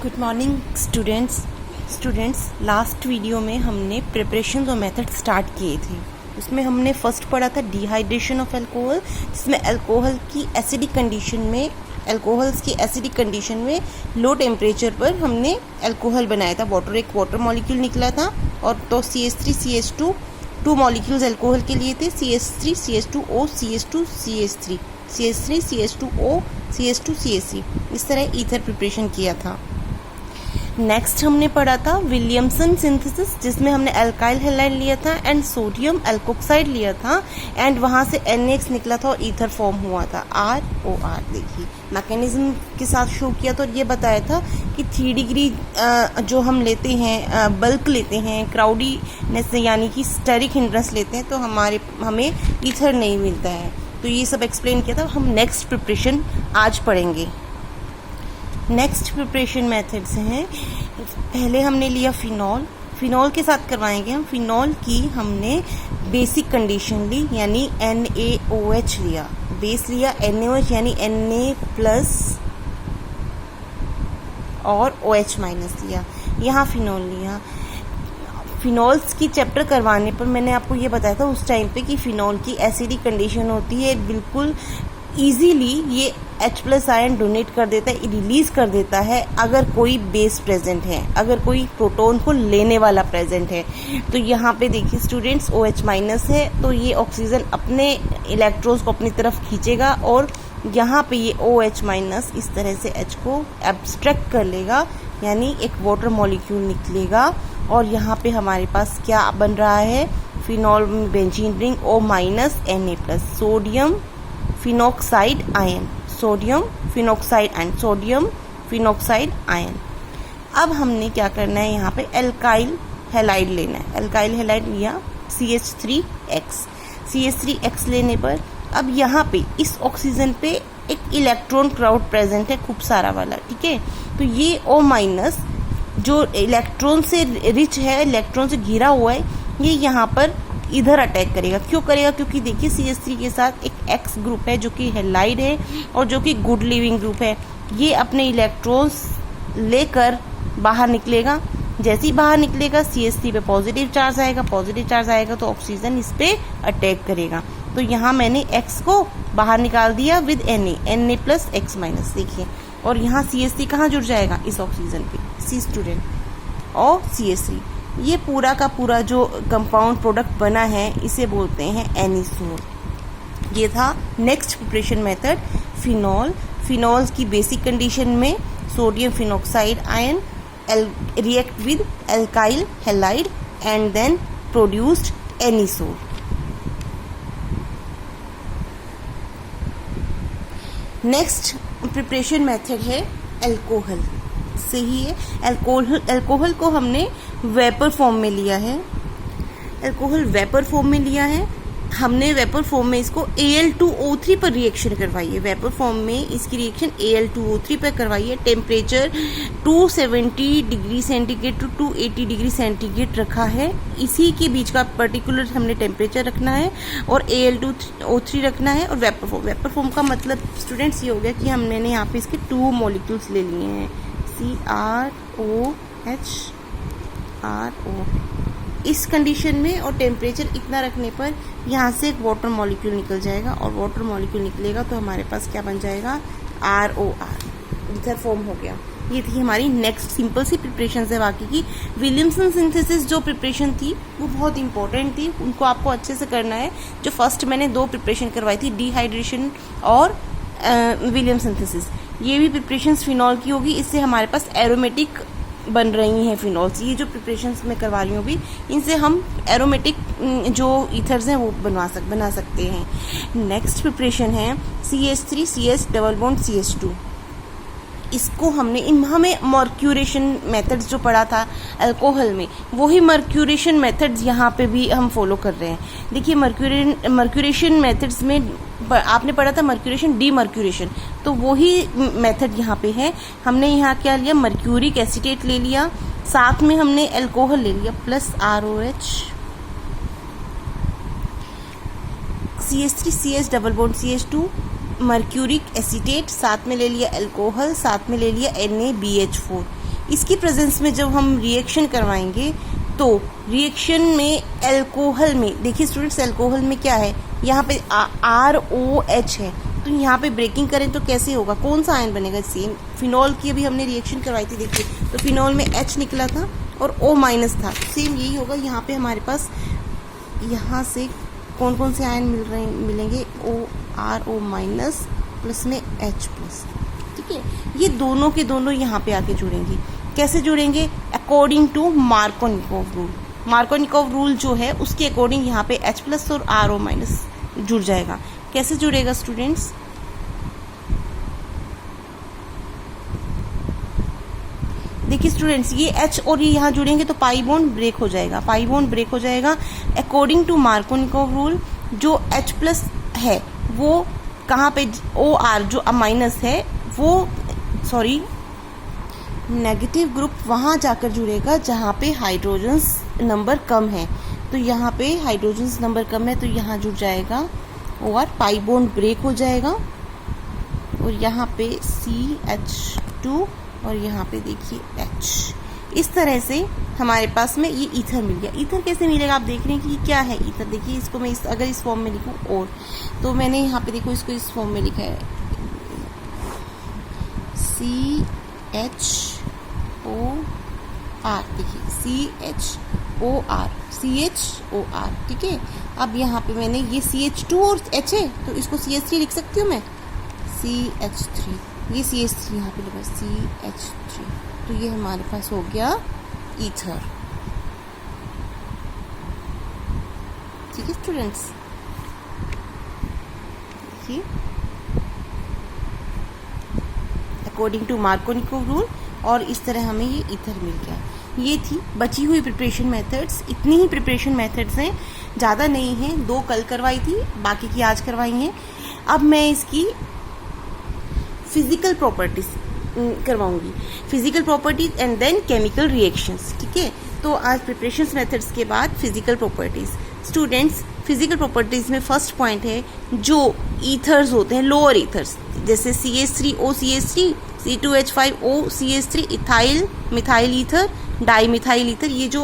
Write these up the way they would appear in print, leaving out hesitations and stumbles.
Good morning students last video में हमने preparation और मेथड स्टार्ट किए थे। उसमें हमने फर्स्ट पढ़ा था डिहाइड्रेशन ऑफ अल्कोहल, जिसमें अल्कोहल्स की एसिडिक कंडीशन में लो टेम्परेचर पर हमने अल्कोहल बनाया था। एक वाटर मॉलिक्यूल निकला था और तो CH3 CH2 two molecules alcohol के लिए थे, CH3 CH2O CH2 CH3 CH3 CH2O CH2 CH3। इस तरह ईथर प्रिपरेशन किया था। नेक्स्ट हमने पढ़ा था विलियमसन सिंथेसिस, जिसमें हमने अल्काइल हैलाइड लिया था एंड सोडियम एल्कोक्साइड लिया था एंड वहाँ से NX निकला था और ईथर फॉर्म हुआ था ROR। देखिए मैकेनिज्म के साथ शो किया था और ये बताया था कि 3 डिग्री जो हम लेते हैं, बल्क लेते हैं, क्राउडीनेस यानी कि स्टेरिक हिंड्रेंस लेते हैं तो हमें ईथर नहीं मिलता है। तो ये सब एक्सप्लेन किया था। हम नेक्स्ट प्रिपरेशन आज पढ़ेंगे। नेक्स्ट प्रिपरेशन मेथड्स हैं। पहले हमने लिया फिनॉल के साथ करवाएंगे हम। फिनॉल की हमने बेसिक कंडीशन ली यानी NaOH लिया, बेस लिया NaOH यानी Na+ और OH- लिया। यहाँ फिनॉल लिया। फिनॉल्स की चैप्टर करवाने पर मैंने आपको ये बताया था उस टाइम पे कि फिनॉल की एसिडिक कंडीशन होती है, बिल्कुल इजीली ये H+ आयन डोनेट कर देता है, रिलीज कर देता है अगर कोई बेस प्रेजेंट है, अगर कोई प्रोटॉन को लेने वाला प्रेजेंट है। तो यहाँ पे देखिए स्टूडेंट्स OH- है तो ये ऑक्सीजन अपने इलेक्ट्रॉन्स को अपनी तरफ खींचेगा और यहाँ पे ये OH- इस तरह से H को एब्स्ट्रैक्ट कर लेगा यानी एक वाटर मॉलिक्यूल निकलेगा और यहाँ पे हमारे पास क्या बन रहा है, phenol benzene ring O- Na+, sodium phenoxide ion, sodium phenoxide ion. अब हमने क्या करना है, यहाँ पे अल्काइल हैलाइड लेना है। अल्काइल हैलाइड लिया CH3X लेने पर अब यहाँ पे इस ऑक्सीजन पे एक इलेक्ट्रॉन क्राउड प्रेजेंट है, खूब सारा वाला, ठीक है। तो ये O- जो इलेक्ट्रॉन से रिच है, इलेक्ट्रॉन से घिरा हुआ है, ये यहाँ पर इधर अटैक करेगा। क्यों करेगा? क्योंकि देखिए CH3 के साथ एक X ग्रुप है जो कि हैलाइड है और जो कि गुड लिविंग ग्रुप है। ये अपने इलेक्ट्रॉन्स लेकर बाहर निकलेगा। जैसे ही बाहर निकलेगा CH3 पे पॉजिटिव चार्ज आएगा तो ऑक्सीजन इस पे अटैक करेगा। तो यहाँ मैंने X को बाहर निकाल दिया विद Na+X-। देखिए और यहाँ CH3 कहाँ जुड़ जाएगा, इस ऑक्सीजन पे, C स्टूडेंट और CH3। ये पूरा का पूरा जो कंपाउंड प्रोडक्ट बना है इसे बोलते हैं एनिसोल। ये था नेक्स्ट प्रिपरेशन मेथड फिनॉल की बेसिक कंडीशन में sodium phenoxide ion react with alkyl halide and then produced anisole. Next preparation method है अल्कोहल से ही है। अल्कोहल को हमने वेपर फॉर्म में लिया है। हमने वेपर फॉर्म में इसको Al2O3 पर रिएक्शन करवाई है। वेपर फॉर्म में इसकी रिएक्शन Al2O3 पर करवाई है। Temperature 270 degree centigrade to 280 degree centigrade रखा है। इसी के बीच का पर्टिकुलर हमने टेम्परेचर रखना है और Al2O3 रखना है। और वेपर फॉर्म का मतलब स्टूडेंट्स ये हो गया कि हमने यहाँ पे इसके 2 मॉलिक्यूल्स ले लिए हैं, CrOHRO। इस कंडीशन में और टेम्परेचर इतना रखने पर यहाँ से एक वाटर मॉलिक्यूल निकल जाएगा और वाटर मॉलिक्यूल निकलेगा तो हमारे पास क्या बन जाएगा, ROR, ईथर फॉर्म हो गया। ये थी हमारी नेक्स्ट सिंपल सी प्रिपरेशन है। बाकी की विलियमसन सिंथेसिस जो प्रिपरेशन थी वो बहुत इंपॉर्टेंट थी, उनको आपको अच्छे से करना है। जो फर्स्ट मैंने 2 प्रिपरेशन करवाई थी, डिहाइड्रेशन और विलियमसन सिंथेसिस, ये भी प्रिपरेशंस फिनॉल की होगी। इससे हमारे पास एरोमेटिक बन रही हैं फिनॉल्स। ये जो प्रिपरेशंस मैं करवा रही हूँ अभी, इनसे हम एरोमेटिक जो ईथर्स हैं वो बना सकते हैं। नेक्स्ट प्रिपरेशन है CH3 CH double bond CH2। इसको हमें मर्क्यूरेशन मेथड्स जो पढ़ा था अल्कोहल में, वही मर्क्यूरेशन मेथड्स यहाँ पे भी हम फॉलो कर रहे हैं। देखिए मर्क्यूरेशन मेथड्स में आपने पढ़ा था मर्क्यूरेशन डीमर्क्यूरेशन, तो वही मेथड यहाँ पे है। हमने यहाँ क्या लिया, मर्क्यूरिक एसीटेट ले लिया, साथ में हमने अल्कोहल ले लिया plus ROH, CH3 CH double bond CH2, mercuric acetate, साथ में ले लिया अल्कोहल, साथ में ले लिया NaBH4। इसकी प्रेजेंस में जब हम रिएक्शन करवाएंगे तो रिएक्शन में एल्कोहल में, देखिए स्टूडेंट्स एल्कोहल में क्या है, यहाँ पे ROH है, तो यहाँ पे ब्रेकिंग करें तो कैसे होगा, कौन सा आयन बनेगा, सेम फिनॉल की अभी हमने रिएक्शन करवाई थी, देखिए तो फिनॉल में H निकला था और O माइनस था, सेम यही होगा यहाँ पे हमारे पास। यहाँ से कौन कौन से आयन मिलेंगे, RO माइनस प्लस में H प्लस, ठीक है। ये दोनों के दोनों यहाँ पे आके जुड़ेंगे, कैसे जुड़ेंगे, according to Markovnikov rule. Markovnikov rule जो है उसके अकॉर्डिंग यहाँ पे H प्लस और RO माइनस जुड़ जाएगा। कैसे जुड़ेगा स्टूडेंट्स, देखिए स्टूडेंट्स ये H और ये यहाँ जुड़ेंगे तो पाई बॉन्ड ब्रेक हो जाएगा, पाई बॉन्ड ब्रेक हो जाएगा। अकॉर्डिंग टू मार्कोनिकोव रूल जो H प्लस है वो कहाँ पे, OR जो माइनस है वो, सॉरी नेगेटिव ग्रुप वहाँ जाकर जुड़ेगा जहाँ पे हाइड्रोजन्स नंबर कम है, तो यहाँ पे हाइड्रोजन्स नंबर कम है तो यहाँ जुड़ जाएगा और पाई बॉन्ड ब्रेक हो जाएगा और यहाँ पे CH2 और यहाँ पे देखिए H। इस तरह से हमारे पास में ये ईथर मिल गया। ईथर कैसे मिलेगा, आप देख रहे हैं कि ये क्या है ईथर, देखिए इसको मैं अगर इस फॉर्म में लिखूँ और, तो मैंने यहाँ पे देखो इसको इस फॉर्म में लिखा है CHOR, देखिए CHOR, ठीक है। अब यहाँ पे मैंने ये CH2 और H है तो इसको CH3 लिख सकती हूँ मैं, CH3, ये CH3 यहाँ पे लिखा CH3, तो ये हमारे पास हो गया ईथर, ठीक है स्टूडेंट्स। देखिए अकॉर्डिंग टू मार्कोनिकोव रूल और इस तरह हमें ये ईथर मिल गया। ये थी बची हुई प्रिपरेशन मेथड्स, इतनी ही प्रिपरेशन मेथड्स हैं, ज़्यादा नहीं हैं, 2 कल करवाई थी, बाकी की आज करवाई हैं। अब मैं इसकी फिजिकल प्रॉपर्टीज करवाऊंगी, physical properties and then chemical reactions, ठीक है। तो आज प्रिपरेशन मेथड्स के बाद physical properties. Students physical properties में फर्स्ट पॉइंट है जो ईथर्स होते हैं, लोअर ईथर्स, जैसे CH3OCH3, C2H5O CH3, ethyl methyl ether, di methyl ether, ये जो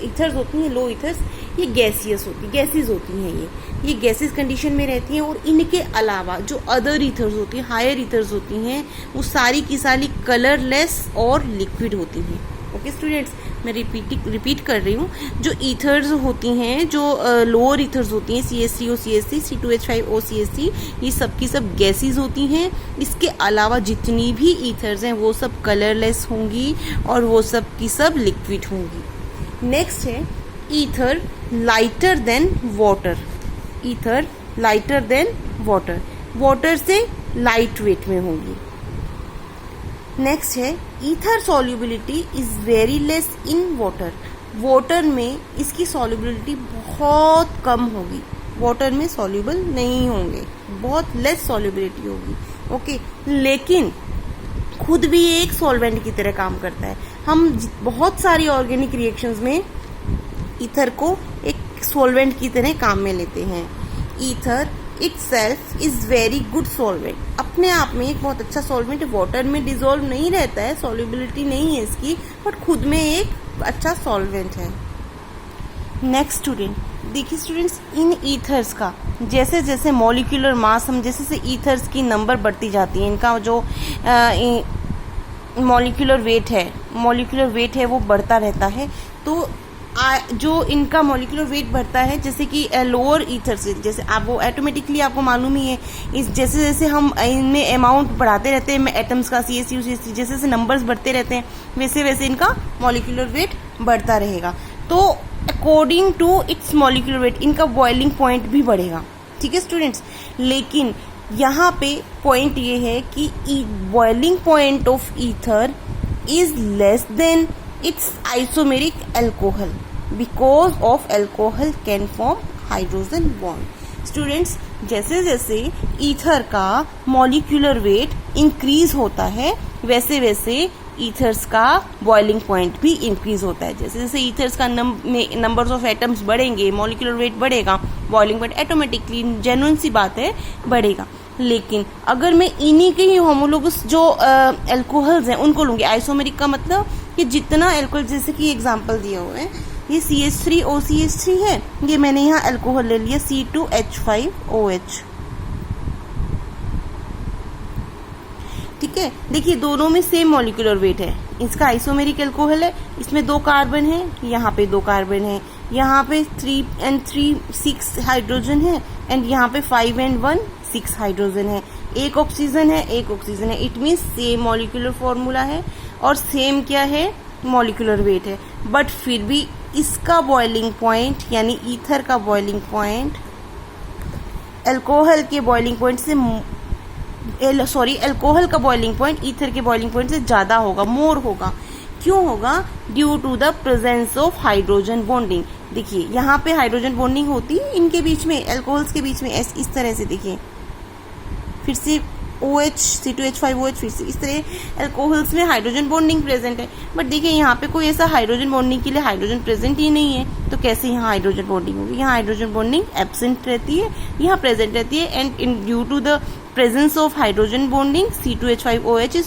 ईथर्स होती हैं लो ईथर्स, ये गैसियस होती, गैसेस होती हैं, ये गैसेस कंडीशन में रहती हैं। और इनके अलावा जो अदर ईथर्स होती हैं, हायर ईथर्स होती हैं, वो सारी की सारी कलरलेस और लिक्विड होती हैं। ओके स्टूडेंट्स, मैं रिपीट कर रही हूँ, जो ईथर्स होती हैं, जो लोअर ईथर्स होती हैं, CH3O CH3, C2H5O CH3, ये सब की सब गैसेस होती हैं। इसके अलावा जितनी भी ईथर्स हैं वो सब कलरलेस होंगी और वो सब की सब लिक्विड होंगी। नेक्स्ट है ether lighter than water, ether lighter than water, water से लाइट वेट में होंगी। नेक्स्ट है ether solubility is very less in water, water में इसकी सॉल्युबिलिटी बहुत कम होगी, वाटर में सॉल्युबल नहीं होंगे, बहुत लेस सॉल्युबिलिटी होगी। ओके, लेकिन खुद भी एक सॉल्वेंट की तरह काम करता है। हम बहुत सारी ऑर्गेनिक रिएक्शंस में ईथर को एक सॉल्वेंट की तरह काम में लेते हैं। Ether itself is very good solvent, अपने आप में एक बहुत अच्छा सॉल्वेंट, वाटर में डिजोल्व नहीं रहता है, सॉल्युबिलिटी नहीं है इसकी, बट खुद में एक अच्छा सॉल्वेंट है। नेक्स्ट स्टूडेंट, देखिए स्टूडेंट्स, इन ईथर्स का जैसे जैसे मॉलिक्यूलर मास, हम जैसे जैसे ईथर्स की नंबर बढ़ती जाती है, इनका जो मॉलिक्यूलर वेट है वो बढ़ता रहता है। तो जो इनका मॉलिक्यूलर वेट बढ़ता है, जैसे कि लोअर ईथर से, जैसे आप वो ऑटोमेटिकली आपको मालूम ही है, इस जैसे जैसे हम इनमें अमाउंट बढ़ाते रहते हैं एटम्स का, CH3 जैसे जैसे नंबर्स बढ़ते रहते हैं वैसे वैसे इनका मॉलिक्यूलर वेट बढ़ता रहेगा। तो according to its molecular weight इनका बॉइलिंग पॉइंट भी बढ़ेगा, ठीक है स्टूडेंट्स। लेकिन यहाँ पे पॉइंट ये है कि boiling point of ether is less than it's isomeric alcohol because of alcohol can form hydrogen bond. Students, जैसे जैसे ईथर का मॉलिक्यूलर वेट इंक्रीज होता है वैसे वैसे ईथर्स का बॉइलिंग पॉइंट भी इंक्रीज होता है। जैसे जैसे ईथर्स का नंबर्स ऑफ एटम्स बढ़ेंगे, मॉलिक्यूलर वेट बढ़ेगा, बॉइलिंग पॉइंट ऑटोमेटिकली, जेन्युइन सी बात है, बढ़ेगा। लेकिन अगर मैं इन्हीं के ही होमोलोगस जो एल्कोहल्स हैं उनको लूंगी, आइसोमेरिक का मतलब कि जितना एल्कोहल, जैसे कि एग्जांपल दिया हुआ है ये CH3OCH3 है, ये मैंने यहाँ एल्कोहल ले लिया C2H5OH, ठीक है। देखिए दोनों में सेम मॉलिक्यूलर वेट है, इसका आइसोमेरिक एल्कोहल है, इसमें 2 कार्बन है, यहाँ पे 2 कार्बन है, यहाँ पे 3 and 3 6 हाइड्रोजन है, एंड यहाँ पे 5 and 1 6 हाइड्रोजन है, एक ऑक्सीजन है, एक ऑक्सीजन है। It means same molecular formula है और सेम क्या है, मॉलिक्यूलर वेट है। बट फिर भी इसका बॉइलिंग पॉइंट यानी ईथर का बॉइलिंग पॉइंट अल्कोहल के बॉइलिंग पॉइंट से अल्कोहल का बॉइलिंग पॉइंट ईथर के बॉइलिंग पॉइंट से ज्यादा होगा, मोर होगा। क्यों होगा? Due to the presence of hydrogen bonding. देखिए यहाँ पे हाइड्रोजन बॉन्डिंग होती है इनके बीच में, अल्कोहल्स के बीच में, इस तरह से। देखिए फिर से OH C2H5OH, फिर से इस तरह अल्कोहल्स में हाइड्रोजन बॉन्डिंग प्रेजेंट है। बट देखिए यहाँ पे कोई ऐसा हाइड्रोजन बॉन्डिंग के लिए हाइड्रोजन प्रेजेंट ही नहीं है, तो कैसे यहाँ हाइड्रोजन बॉन्डिंग होगी? यहाँ हाइड्रोजन बॉन्डिंग एब्सेंट रहती है, यहाँ प्रेजेंट रहती है। And in due to the presence of hydrogen bonding C2H5OH is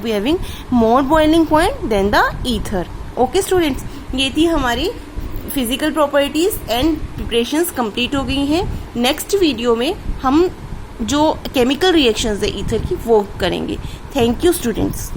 having more boiling point than the ether. Okay students, ये थी हमारी physical properties and preparations complete हो गई हैं। नेक्स्ट वीडियो में हम जो केमिकल रिएक्शंस है ईथर की वो करेंगे। Thank you students.